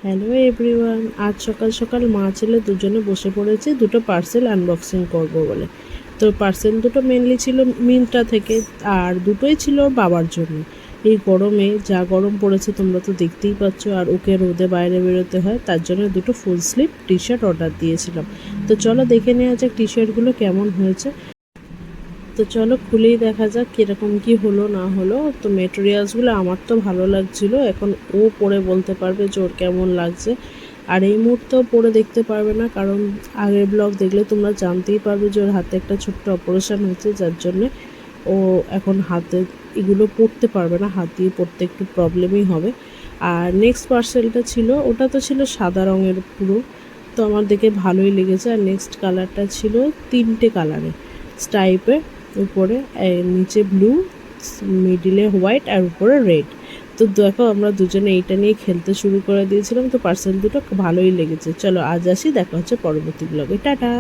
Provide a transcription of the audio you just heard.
Hello everyone, আজ সকাল সকাল মা ছেলে দুজনে বসে পড়েছে দুটো পার্সেল আনবক্সিং করব বলে। তো পার্সেল দুটো মেনলি ছিল মিন্ত্রা থেকে, আর দুটোই ছিল ওর বাবার জন্য। এই গরমে যা গরম পড়েছে তোমরা তো দেখতেই পাচ্ছ, আর ওকে রোদে বাইরে বেরোতে হয়, তার জন্য দুটো full sleeve T shirt order দিয়েছিলাম। তো চলো দেখে নেওয়া যাক টি শার্টগুলো কেমন হয়েছে। তো চলো খুলেই দেখা যাক কীরকম কি হলো না হলো। তো মেটেরিয়ালসগুলো আমার তো ভালো লাগছিলো, এখন ও পরে বলতে পারবে যে ওর কেমন লাগছে। আর এই মুহূর্তেও পরে দেখতে পারবে না, কারণ আগের ব্লগ দেখলে তোমরা জানতেই পারবে যে ওর হাতে একটা ছোট্ট অপারেশন হয়েছে, যার জন্যে ও এখন হাতে এগুলো পরতে পারবে না, হাত দিয়ে পরতে একটু প্রবলেমই হবে। আর নেক্সট পার্সেলটা ছিল, ওটা তো ছিল সাদা রঙের পুরো, তো আমার দেখে ভালোই লেগেছে। আর নেক্সট কালারটা ছিল তিনটে কালারে স্টাইপের, উপরে নিচে ব্লু, মিডিলে হোয়াইট আর উপরে রেড। তো দেখো আমরা দুজনে এইটা নিয়ে খেলতে শুরু করে দিয়েছিলাম। তো পার্সেল দুটো ভালোই লেগেছে। চলো আজ আসি, দেখা হচ্ছে পরবর্তী ব্লগে, টাটা।